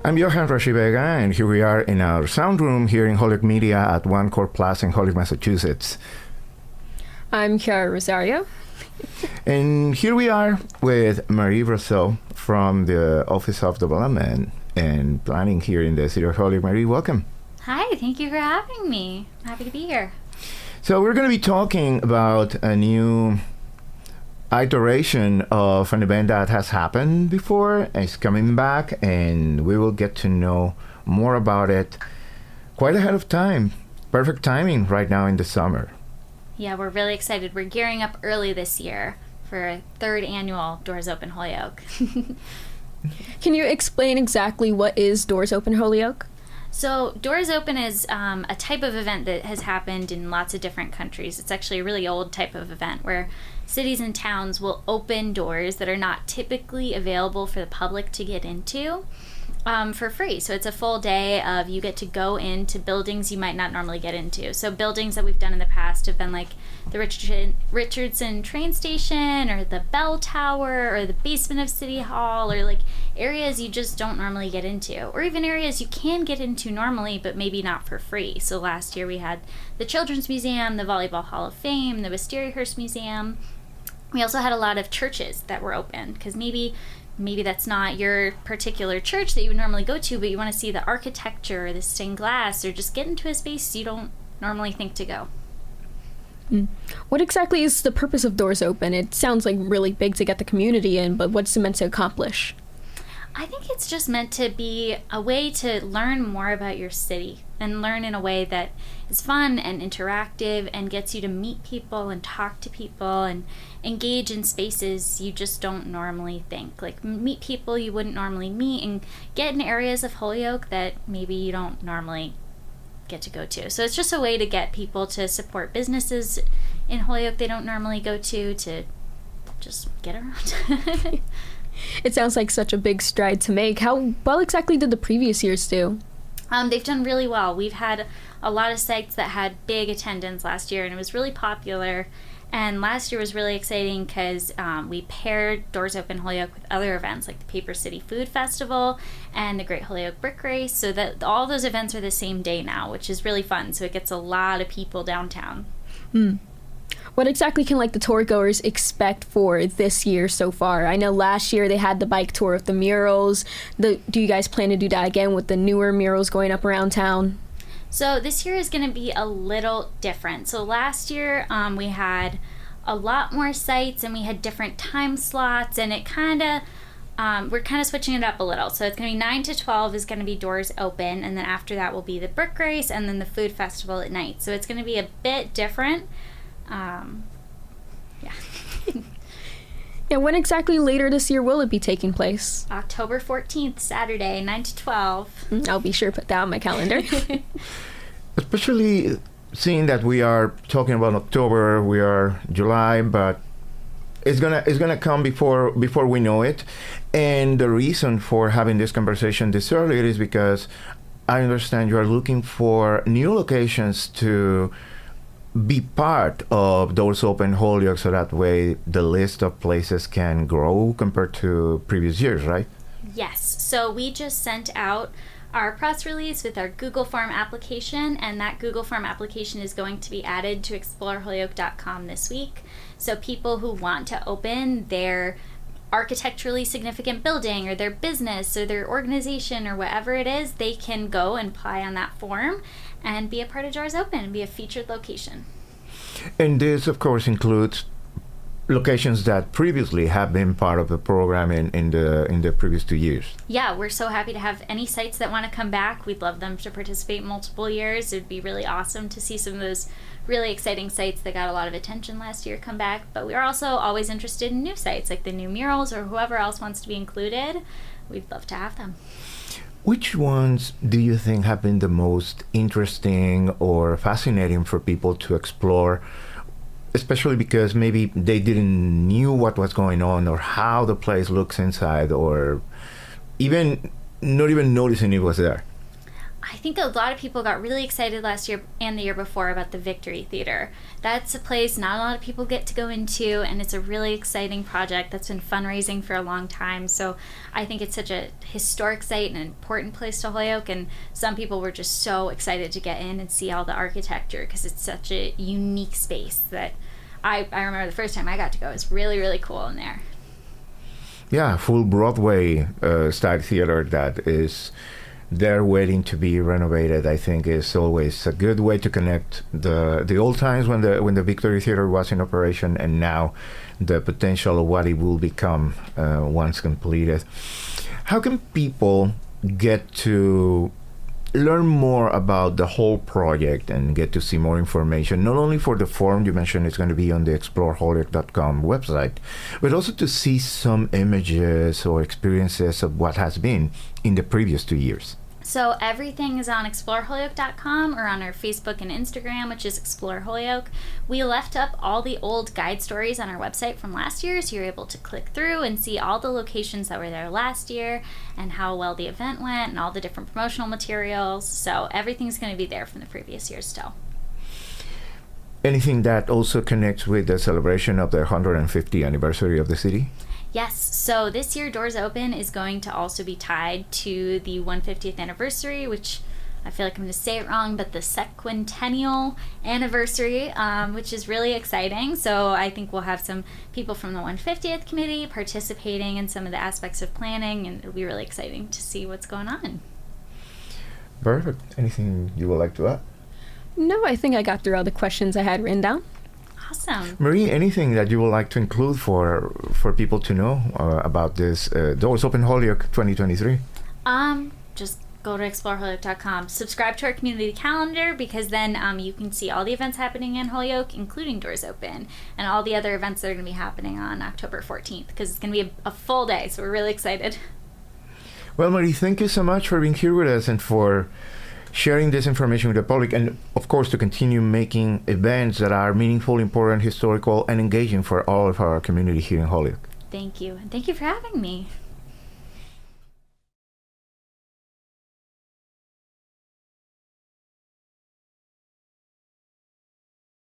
I'm Johan Rashivega, and here we are in our sound room here in Holyoke Media at One Court Plaza in Holyoke, Massachusetts. I'm Kiara Rosario. And here we are with Marie Brazeau from the Office of Development and Planning here in the City of Holyoke. Marie, welcome. Hi, thank you for having me. I'm happy to be here. So we're going to be talking about a new iteration of an event that has happened before. It's coming back, and we will get to know more about it quite ahead of time. Perfect timing right now in the summer. Yeah, we're really excited. We're gearing up early this year for a third annual Doors Open Holyoke. Can you explain exactly what is Doors Open Holyoke? So Doors Open is a type of event that has happened in lots of different countries. It's actually a really old type of event where cities and towns will open doors that are not typically available for the public to get into for free. So it's a full day of you get to go into buildings you might not normally get into. So buildings that we've done in the past have been like the Richardson train station or the bell tower or the basement of City Hall, or like areas you just don't normally get into, or even areas you can get into normally but maybe not for free. So last year we had the Children's Museum, the Volleyball Hall of Fame, the Wisteria-Hearst Museum. We also had a lot of churches that were open because maybe that's not your particular church that you would normally go to, but you want to see the architecture or the stained glass or just get into a space you don't normally think to go. What exactly is the purpose of Doors Open? It sounds like really big to get the community in, but what's it meant to accomplish? I think it's just meant to be a way to learn more about your city and learn in a way that is fun and interactive and gets you to meet people and talk to people and engage in spaces you just don't normally think. Like meet people you wouldn't normally meet and get in areas of Holyoke that maybe you don't normally get to go to. So it's just a way to get people to support businesses in Holyoke they don't normally go to just get around. It sounds like such a big stride to make. How well exactly did the previous years do? They've done really well. We've had a lot of sites that had big attendance last year, and it was really popular. And last year was really exciting because we paired Doors Open Holyoke with other events like the Paper City Food Festival and the Great Holyoke Brick Race, so that all those events are the same day now, which is really fun. So it gets a lot of people downtown. What exactly can the tour goers expect for this year so far? I know last year they had the bike tour of the murals. Do you guys plan to do that again with the newer murals going up around town? So this year is going to be a little different. So last year we had a lot more sites and we had different time slots, and it we're kind of switching it up a little. So it's going to be 9 to 12 is going to be Doors Open, and then after that will be the Brick Race and then the Food Festival at night. So it's going to be a bit different. Yeah, when exactly later this year will it be taking place? October 14th, Saturday, 9 to 12. I'll be sure to put that on my calendar. Especially seeing that we are talking about October, we are July, but it's gonna come before we know it. And the reason for having this conversation this early is because I understand you are looking for new locations to be part of Doors Open Holyoke, so that way the list of places can grow compared to previous years, right? Yes. So we just sent out our press release with our Google Form application, and that Google Form application is going to be added to exploreholyoke.com this week. So people who want to open their architecturally significant building or their business or their organization or whatever it is, they can go and apply on that form and be a part of Doors Open and be a featured location. And this, of course, includes locations that previously have been part of the program in the previous 2 years. Yeah, we're so happy to have any sites that want to come back. We'd love them to participate multiple years. It would be really awesome to see some of those really exciting sites that got a lot of attention last year come back. But we are also always interested in new sites, like the new murals or whoever else wants to be included. We'd love to have them. Which ones do you think have been the most interesting or fascinating for people to explore, especially because maybe they didn't knew what was going on or how the place looks inside, or even not even noticing it was there? I think a lot of people got really excited last year and the year before about the Victory Theater. That's a place not a lot of people get to go into, and it's a really exciting project that's been fundraising for a long time. So I think it's such a historic site and an important place to Holyoke, and some people were just so excited to get in and see all the architecture because it's such a unique space that I remember the first time I got to go. It was really, really cool in there. Yeah, full Broadway style theater that is there waiting to be renovated. I think is always a good way to connect the old times when the Victory Theater was in operation, and now the potential of what it will become once completed. How can people get to learn more about the whole project and get to see more information, not only for the forum you mentioned it's going to be on the exploreholyoke.com website, but also to see some images or experiences of what has been in the previous 2 years? So everything is on exploreholyoke.com or on our Facebook and Instagram, which is Explore Holyoke. We left up all the old guide stories on our website from last year, so you're able to click through and see all the locations that were there last year and how well the event went and all the different promotional materials. So everything's going to be there from the previous year still. Anything that also connects with the celebration of the 150th anniversary of the city? Yes, so this year Doors Open is going to also be tied to the 150th anniversary, which I feel like I'm going to say it wrong, but the sequentennial anniversary, which is really exciting. So I think we'll have some people from the 150th committee participating in some of the aspects of planning, and it'll be really exciting to see what's going on. Perfect. Anything you would like to add? No, I think I got through all the questions I had written down. Awesome. Marie, anything that you would like to include for people to know about this Doors Open Holyoke 2023? Just go to exploreholyoke.com. Subscribe to our community calendar, because then you can see all the events happening in Holyoke, including Doors Open, and all the other events that are going to be happening on October 14th, because it's going to be a full day, so we're really excited. Well, Marie, thank you so much for being here with us and for sharing this information with the public, and of course to continue making events that are meaningful, important, historical, and engaging for all of our community here in Holyoke. Thank you, and thank you for having me.